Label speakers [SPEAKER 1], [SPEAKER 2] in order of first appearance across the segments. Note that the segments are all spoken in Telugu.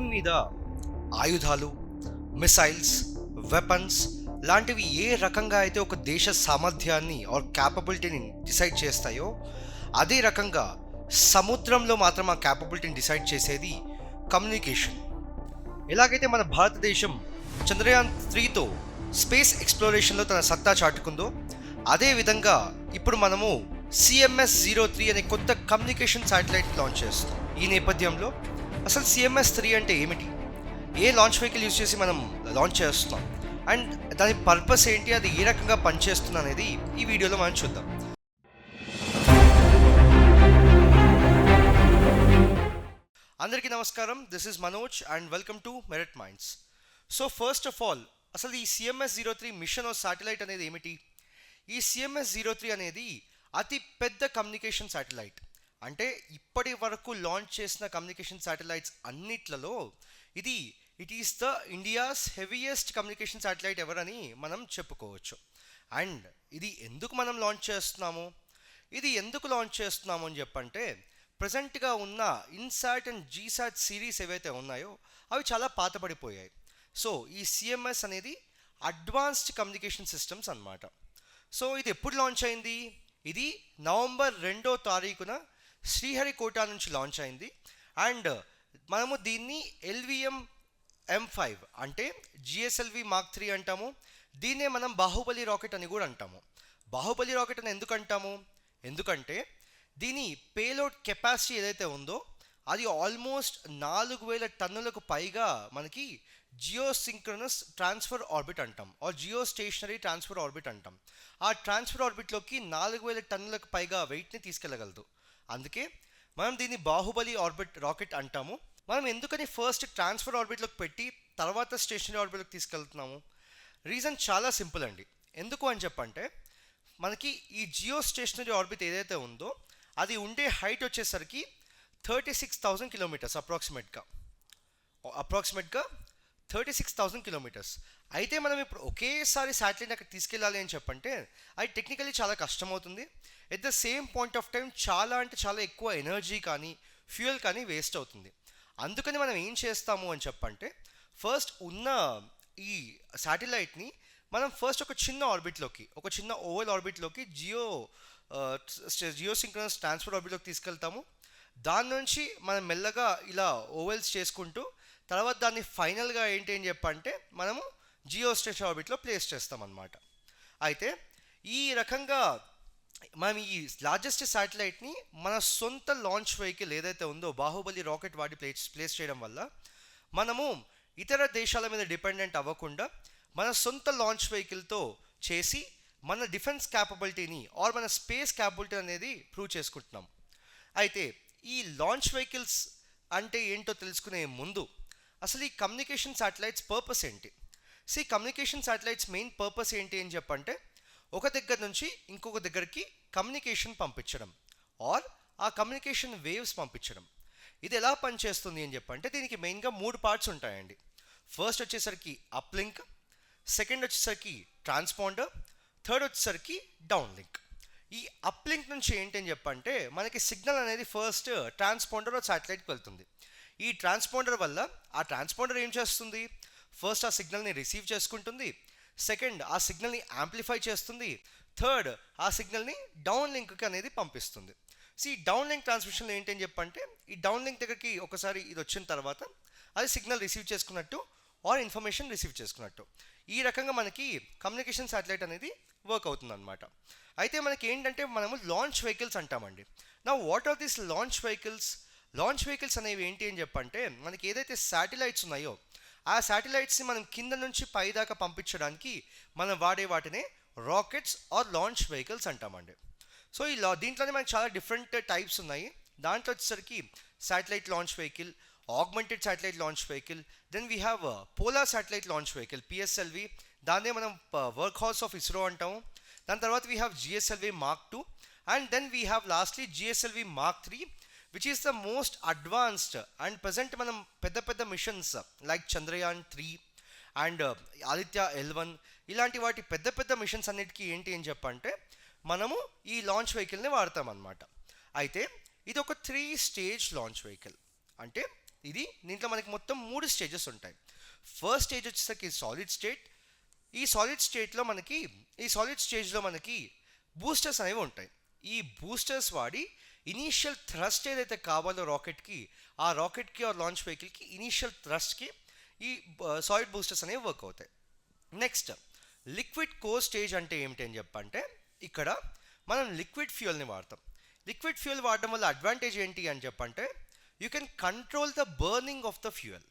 [SPEAKER 1] భూమి మీద ఆయుధాలు, మిసైల్స్, వెపన్స్ లాంటివి ఏ రకంగా అయితే ఒక దేశ సామర్థ్యాన్ని ఆర్ క్యాపబిలిటీని డిసైడ్ చేస్తాయో, అదే రకంగా సముద్రంలో మాత్రం ఆ క్యాపబిలిటీని డిసైడ్ చేసేది కమ్యూనికేషన్. ఎలాగైతే మన భారతదేశం చంద్రయాన్ 3తో స్పేస్ ఎక్స్ప్లోరేషన్లో తన సత్తా చాటుకుందో, అదేవిధంగా ఇప్పుడు మనము CMS-03 అనే కొత్త కమ్యూనికేషన్ శాటిలైట్ లాంచ్ చేస్తాం. ఈ నేపథ్యంలో అసలు CMS-3 అంటే ఏమిటి, ఏ లాంచ్ వెహికల్ యూజ్ చేసి మనం లాంచ్ చేస్తున్నాం, అండ్ దాని పర్పస్ ఏంటి, అది ఏ రకంగా పనిచేస్తుంది అనేది ఈ వీడియోలో మనం చూద్దాం. అందరికీ నమస్కారం, this is Manoj and welcome to merit minds. So first of all, అసలు ఈ CMS-03 మిషన్ ఆఫ్ శాటిలైట్ అనేది ఏమిటి? ఈ CMS-03 అనేది అతి పెద్ద కమ్యూనికేషన్ శాటిలైట్. అంటే ఇప్పటి వరకు లాంచ్ చేసిన కమ్యూనికేషన్ శాటిలైట్స్ అన్నిట్లలో it is the India's heaviest communication satellite ever అని మనం చెప్పుకోవచ్చు. అండ్ ఇది ఎందుకు మనం లాంచ్ చేస్తున్నాము అని చెప్పంటే, ప్రజెంట్గా ఉన్న ఇన్సాట్ అండ్ జీసాట్ సిరీస్ ఏవైతే ఉన్నాయో అవి చాలా పాతపడిపోయాయి. సో ఈ CMS అనేది అడ్వాన్స్డ్ కమ్యూనికేషన్ సిస్టమ్స్ అన్నమాట. సో ఇది ఎప్పుడు లాంచ్ అయింది? ఇది నవంబర్ 2వ తారీఖున శ్రీహరికోట నుంచి లాంచ్ అయింది. అండ్ మనము దీన్ని LVM M5 అంటే GSLV Mark 3 అంటాము. దీన్నే మనం బాహుబలి రాకెట్ అని కూడా అంటాము. బాహుబలి రాకెట్ అని ఎందుకు అంటాము? ఎందుకంటే దీని పేలోడ్ కెపాసిటీ ఏదైతే ఉందో అది ఆల్మోస్ట్ 4000 టన్నులకు పైగా మనకి జియోసింక్రనస్ ట్రాన్స్ఫర్ ఆర్బిట్ అంటాం, జియో స్టేషనరీ ట్రాన్స్ఫర్ ఆర్బిట్ అంటాం. ఆ ట్రాన్స్ఫర్ ఆర్బిట్లోకి 4000 టన్నులకు పైగా వెయిట్ని తీసుకెళ్ళగలదు. అందుకే మనం దీన్ని బాహుబలి ఆర్బిట్ రాకెట్ అంటాము. మనం ఎందుకని ఫస్ట్ ట్రాన్స్ఫర్ ఆర్బిట్లోకి పెట్టి తర్వాత స్టేషనరీ ఆర్బిట్లోకి తీసుకెళ్తున్నాము? రీజన్ చాలా సింపుల్ అండి. ఎందుకు అని చెప్పంటే, మనకి ఈ జియో స్టేషనరీ ఆర్బిట్ ఏదైతే ఉందో అది ఉండే హైట్ వచ్చేసరికి 36,000 కిలోమీటర్స్ అప్రాక్సిమేట్గా 36,000 కిలోమీటర్స్. అయితే మనం ఇప్పుడు ఒకేసారి శాటిలైట్ అక్కడ తీసుకెళ్ళాలి అని చెప్పంటే అది టెక్నికలీ చాలా కష్టమవుతుంది. At the same point of time చాలా ఎక్కువ ఎనర్జీ కానీ ఫ్యూయల్ కానీ వేస్ట్ అవుతుంది. అందుకని మనం ఏం చేస్తాము అని చెప్పంటే, ఫస్ట్ ఉన్న ఈ శాటిలైట్ని మనం ఫస్ట్ ఒక చిన్న ఓవల్ ఆర్బిట్లోకి జియోసింక్రనస్ ట్రాన్స్ఫర్ ఆర్బిట్లోకి తీసుకెళ్తాము. దాని నుంచి మనం మెల్లగా ఇలా ఓవెల్స్ చేసుకుంటూ తర్వాత దాన్ని ఫైనల్గా ఏంటి అని చెప్పంటే మనము జియో స్టేషన్ ఆర్బిట్లో ప్లేస్ చేస్తామన్నమాట. అయితే ఈ రకంగా మనం ఈ లార్జెస్ట్ శాటిలైట్ని మన సొంత లాంచ్ వెహికల్ ఏదైతే ఉందో బాహుబలి రాకెట్ వాడి ప్లేస్ చేయడం వల్ల మనము ఇతర దేశాల మీద డిపెండెంట్ అవ్వకుండా మన సొంత లాంచ్ వెహికల్తో చేసి మన డిఫెన్స్ క్యాపబిలిటీని ఆర్ మన స్పేస్ క్యాపబిలిటీ అనేది ప్రూవ్ చేసుకుంటున్నాం. అయితే ఈ లాంచ్ వెహికల్స్ అంటే ఏంటో తెలుసుకునే ముందు అసలు ఈ కమ్యూనికేషన్ శాటిలైట్స్ పర్పస్ ఏంటి? కమ్యూనికేషన్ శాటిలైట్స్ మెయిన్ పర్పస్ ఏంటి అని చెప్పంటే, ఒక దగ్గర నుంచి ఇంకొక దగ్గరికి కమ్యూనికేషన్ పంపించడం ఆర్ ఆ కమ్యూనికేషన్ వేవ్స్ పంపించడం. ఇది ఎలా పనిచేస్తుంది అని చెప్పంటే, దీనికి మెయిన్గా 3 పార్ట్స్ ఉంటాయండి. ఫస్ట్ వచ్చేసరికి అప్ లింక్, సెకండ్ వచ్చేసరికి ట్రాన్స్పాండర్, థర్డ్ వచ్చేసరికి డౌన్ లింక్. ఈ అప్ లింక్ నుంచి ఏంటి అని చెప్పంటే, మనకి సిగ్నల్ అనేది ఫస్ట్ ట్రాన్స్పాండర్ శాటిలైట్కి వెళ్తుంది. ఈ ట్రాన్స్పాండర్ వల్ల ఆ ట్రాన్స్పాండర్ ఏం చేస్తుంది? ఫస్ట్ ఆ సిగ్నల్ని రిసీవ్ చేసుకుంటుంది, సెకండ్ ఆ సిగ్నల్ని యాంప్లిఫై చేస్తుంది, థర్డ్ ఆ సిగ్నల్ని డౌన్ లింక్కి అనేది పంపిస్తుంది. డౌన్ లింక్ ట్రాన్స్మిషన్లో ఏంటి అని చెప్పంటే, ఈ డౌన్ లింక్ దగ్గరికి ఒకసారి ఇది వచ్చిన తర్వాత అది సిగ్నల్ రిసీవ్ చేసుకున్నట్టు ఆర్ ఇన్ఫర్మేషన్ రిసీవ్ చేసుకున్నట్టు. ఈ రకంగా మనకి కమ్యూనికేషన్ శాటిలైట్ అనేది వర్క్ అవుతుంది అనమాట. అయితే మనకి ఏంటంటే, మనము లాంచ్ వెహికల్స్ అంటామండి. నా what are these launch vehicles? Launch vehicles అనేవి ఏంటి అని చెప్పంటే, మనకి ఏదైతే శాటిలైట్స్ ఉన్నాయో ఆ శాటిలైట్స్ని మనం కింద నుంచి పై దాకా పంపించడానికి మనం వాడే వాటినే రాకెట్స్ ఆర్ లాంచ్ వెహికల్స్ అంటామండి. సో దీంట్లోనే మనకి చాలా డిఫరెంట్ టైప్స్ ఉన్నాయి. దాంట్లో వచ్చేసరికి satellite launch vehicle, augmented satellite launch vehicle, then we have polar satellite launch vehicle PSLV, దాన్నే మనం వర్క్ హౌస్ ఆఫ్ ఇస్రో అంటాము. దాని తర్వాత we have GSLV Mark 2 and then we have lastly GSLV Mark 3 which is the most advanced. And present మనం పెద్ద missions like Chandrayaan 3 and Aditya L1 ఇలాంటి వాటి పెద్ద మిషన్స్ అన్నిటికీ ఏంటి అని చెప్పంటే మనము ఈ లాంచ్ వెహికల్ని వాడతాం అన్నమాట. అయితే ఇది ఒక 3 స్టేజ్ లాంచ్ వెహికల్. అంటే దీంట్లో మనకి మొత్తం 3 స్టేజెస్ ఉంటాయి. ఫస్ట్ స్టేజ్ వచ్చేసరికి సాలిడ్ స్టేట్. ఈ సాలిడ్ స్టేజ్లో మనకి బూస్టర్స్ అనేవి ఉంటాయి. ఈ బూస్టర్స్ వాడి ఇనీషియల్ థ్రస్ట్ ఏదైతే కావాలో రాకెట్కి ఆ లాంచ్ వెహికల్కి ఇనీషియల్ థ్రస్ట్కి ఈ సాలిడ్ బూస్టర్స్ అనేవి వర్క్ అవుతాయి. నెక్స్ట్ లిక్విడ్ కోర్ స్టేజ్ అంటే ఏమిటి అని చెప్పంటే ఇక్కడ మనం లిక్విడ్ ఫ్యూయల్ని వాడతాం. లిక్విడ్ ఫ్యూయల్ వాడడం వల్ల అడ్వాంటేజ్ ఏంటి అని చెప్పంటే you can control the burning of the fuel.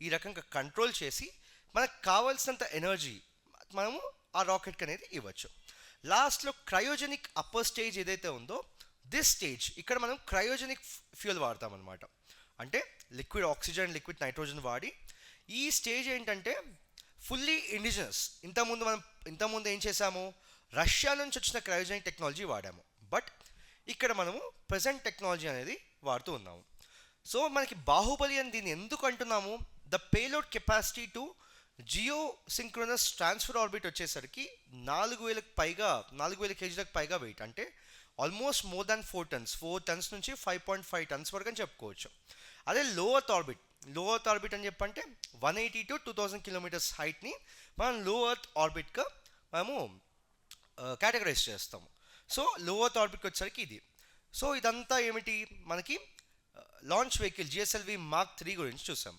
[SPEAKER 1] ఈ రకంగా కంట్రోల్ చేసి మనకు కావాల్సినంత ఎనర్జీ మనము ఆ రాకెట్కి అనేది ఇవ్వచ్చు. లాస్ట్లో క్రయోజెనిక్ అప్పర్ స్టేజ్ ఏదైతే ఉందో దిస్ స్టేజ్ ఇక్కడ మనం క్రయోజెనిక్ ఫ్యూయల్ వాడతాం అనమాట. అంటే లిక్విడ్ ఆక్సిజన్ లిక్విడ్ నైట్రోజన్ వాడి ఈ స్టేజ్ ఏంటంటే ఫుల్లీ ఇండిజినస్. ఇంతకుముందు ఏం చేసాము, రష్యా నుంచి వచ్చిన క్రయోజెనిక్ టెక్నాలజీ వాడాము. బట్ ఇక్కడ మనము ప్రజెంట్ టెక్నాలజీ అనేది వాడుతూ ఉన్నాము. సో మనకి బాహుబలి అని దీన్ని ఎందుకు అంటున్నాము, the payload capacity to geosynchronous transfer orbit వచ్చేసరికి 4,000 కేజీలకు పైగా వెయిట్. అంటే ఆల్మోస్ట్ మోర్ దాన్ 4 టన్స్ నుంచి 5.5 టన్స్ వరకు అని చెప్పుకోవచ్చు. అదే లో ఎర్త్ ఆర్బిట్ అని చెప్పంటే 180 to 2000 కిలోమీటర్స్ హైట్ని మనం లో ఎర్త్ ఆర్బిట్గా మనము కేటగరైజ్ చేస్తాము. సో లో ఎర్త్ ఆర్బిట్కి వచ్చేసరికి ఇది. సో ఇదంతా ఏమిటి, మనకి లాంచ్ వెహికల్ జిఎస్ఎల్వి మార్క్ 3 గురించి చూసాం.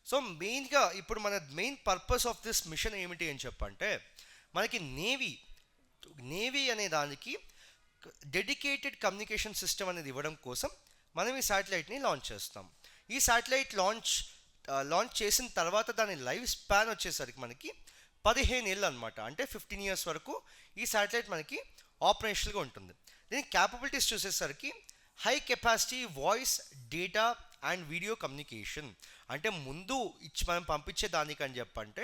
[SPEAKER 1] సో మెయిన్గా ఇప్పుడు మన main purpose of this mission ఏమిటి అని చెప్పంటే మనకి నేవీ అనే దానికి డెడికేటెడ్ కమ్యూనికేషన్ సిస్టమ్ అనేది ఇవ్వడం కోసం మనం ఈ శాటిలైట్ని లాంచ్ చేస్తాం. ఈ శాటిలైట్ లాంచ్ చేసిన తర్వాత దాని లైఫ్ స్పాన్ వచ్చేసరికి మనకి 15 ఏళ్ళు అనమాట. అంటే 15 years వరకు ఈ శాటిలైట్ మనకి ఆపరేషనల్గా ఉంటుంది. దీని క్యాపబిలిటీస్ చూసేసరికి high capacity voice data and video communication. అంటే ముందు మనం పంపించే దానికని చెప్పంటే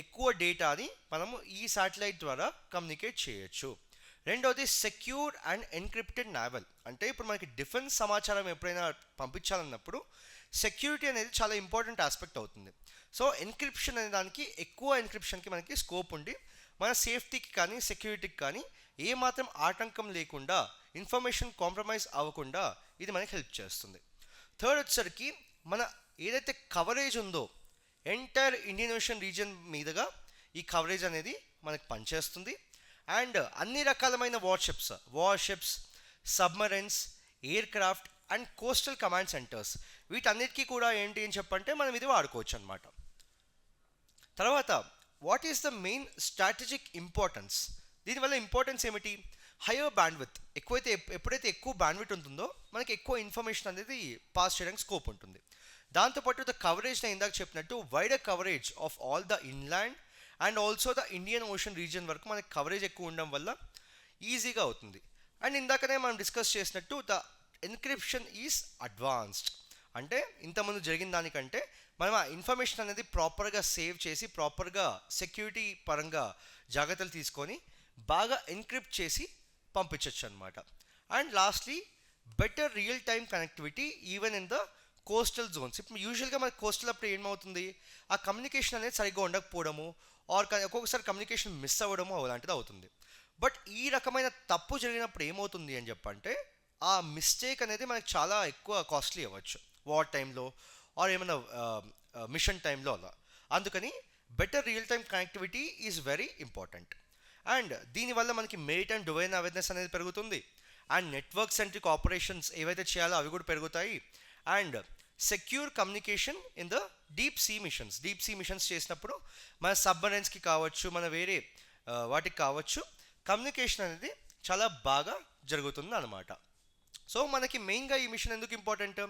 [SPEAKER 1] ఎక్కువ డేటాని మనము ఈ శాటిలైట్ ద్వారా కమ్యూనికేట్ చేయొచ్చు. రెండవది సెక్యూర్ అండ్ ఎన్క్రిప్టెడ్ నావల్. అంటే ఇప్పుడు మనకి డిఫెన్స్ సమాచారం ఎప్పుడైనా పంపించాలన్నప్పుడు సెక్యూరిటీ అనేది చాలా ఇంపార్టెంట్ ఆస్పెక్ట్ అవుతుంది. సో ఎన్క్రిప్షన్ అనే దానికి ఎక్కువ ఎన్క్రిప్షన్కి మనకి స్కోప్ ఉండి మన సేఫ్టీకి కానీ సెక్యూరిటీకి కానీ ఏమాత్రం ఆటంకం లేకుండా ఇన్ఫర్మేషన్ కాంప్రమైజ్ అవ్వకుండా ఇది మనకి హెల్ప్ చేస్తుంది. థర్డ్ వచ్చేసరికి మన ఏదైతే కవరేజ్ ఉందో ఎంటైర్ ఇండియన్ ఓషన్ రీజియన్ మీదుగా ఈ కవరేజ్ అనేది మనకి పనిచేస్తుంది. అండ్ అన్ని రకాలమైన warships submarines air craft and coastal command centres వీటన్నిటికీ కూడా ఏంటి అని చెప్పంటే మనం ఇది వాడుకోవచ్చు అనమాట. తర్వాత what is the main strategic importance, దీనివల్ల ఇంపార్టెన్స్ ఏమిటి, హైయర్ బ్యాండ్విత్. ఎప్పుడైతే ఎక్కువ బ్యాండ్విత్ ఉంటుందో మనకి ఎక్కువ ఇన్ఫర్మేషన్ అనేది పాస్ చేయడానికి స్కోప్ ఉంటుంది. దాంతోపాటు ద కవరేజ్ నేను ఇందాక చెప్పినట్టు wider coverage of all the inland and also the Indian ocean region వరకు మనకి కవరేజ్ ఎక్కువ ఉండడం వల్ల ఈజీగా అవుతుంది. అండ్ ఇందాకనే మనం డిస్కస్ చేసినట్టు ద ఎన్క్రిప్షన్ ఈజ్ అడ్వాన్స్డ్. అంటే ఇంతకుముందు జరిగిన దానికంటే మనం ఆ ఇన్ఫర్మేషన్ అనేది ప్రాపర్గా సేవ్ చేసి ప్రాపర్గా సెక్యూరిటీ పరంగా జాగ్రత్తలు తీసుకొని బాగా ఎన్క్రిప్ట్ చేసి పంపించవచ్చు అనమాట. And lastly better real time connectivity even in the coastal zones. ఇప్పుడు యూజువల్గా మన కోస్టల్ అప్పుడు ఏమవుతుంది, ఆ కమ్యూనికేషన్ అనేది సరిగ్గా ఉండకపోవడము ఆర్ ఒక్కొక్కసారి కమ్యూనికేషన్ మిస్ అవ్వడము అలాంటిది అవుతుంది. బట్ ఈ రకమైన తప్పు జరిగినప్పుడు ఏమవుతుంది అని చెప్పంటే ఆ మిస్టేక్ అనేది మనకి చాలా ఎక్కువ కాస్ట్లీ అవ్వచ్చు వార్ టైంలో ఆర్ ఏమైనా మిషన్ టైంలో అలా. అందుకని better real time connectivity is very important. And దీనివల్ల మనకి మెరిటైమ్ డొమైన్ అవేర్నెస్ అనేది పెరుగుతుంది. అండ్ నెట్వర్క్ సెంట్రిక్ ఆపరేషన్స్ ఏవైతే చేయాలో అవి కూడా పెరుగుతాయి. And secure communication in the deep sea machines చేసినప్పుడు మన సబ్మరైన్స్కి కావచ్చు మన వేరే వాటికి కావచ్చు కమ్యూనికేషన్ అనేది చాలా బాగా జరుగుతుంది అనమాట. సో మనకి మెయిన్గా ఈ మిషన్ ఎందుకు ఇంపార్టెంట్,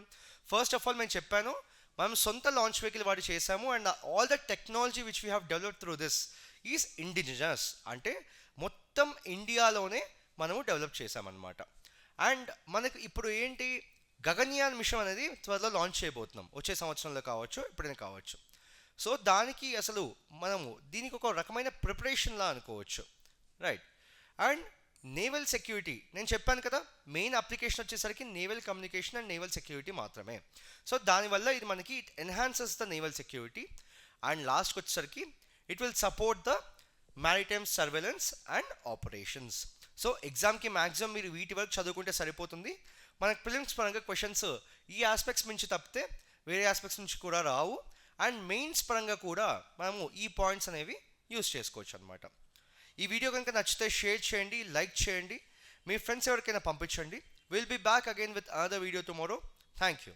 [SPEAKER 1] ఫస్ట్ ఆఫ్ ఆల్ నేను చెప్పాను మనం సొంత లాంచ్ వెహికల్ వాడి చేసాము. And all the technology which we have developed through this is indigenous. అంటే మొత్తం ఇండియాలోనే మనము డెవలప్ చేసామన్నమాట. అండ్ మనకు ఇప్పుడు ఏంటి, గగన్యాన్ మిషన్ అనేది త్వరలో లాంచ్ చేయబోతున్నాం, వచ్చే సంవత్సరంలో కావచ్చు ఎప్పుడైనా కావచ్చు. సో దానికి అసలు మనము దీనికి ఒక రకమైన ప్రిపరేషన్లా అనుకోవచ్చు, రైట్. అండ్ నేవల్ సెక్యూరిటీ నేను చెప్పాను కదా, మెయిన్ అప్లికేషన్ వచ్చేసరికి naval communication and naval security మాత్రమే. సో దానివల్ల ఇది మనకి it enhances the naval security. And లాస్ట్కి వచ్చేసరికి it will support the maritime surveillance and operations. So ఎగ్జామ్కి మ్యాక్సిమం మీరు వీటి వరకు చదువుకుంటే సరిపోతుంది. మనకు ప్రిలిమ్స్ పరంగా క్వశ్చన్స్ ఈ ఆస్పెక్ట్స్ నుంచి తప్పితే వేరే ఆస్పెక్ట్స్ నుంచి కూడా రావు. అండ్ మెయిన్స్ పరంగా కూడా మనము ఈ పాయింట్స్ అనేవి యూస్ చేసుకోవచ్చు అనమాట. ఈ వీడియో కనుక నచ్చితే షేర్ చేయండి, లైక్ చేయండి, మీ ఫ్రెండ్స్ ఎవరికైనా పంపించండి. Will be back again with another video tomorrow. Thank you.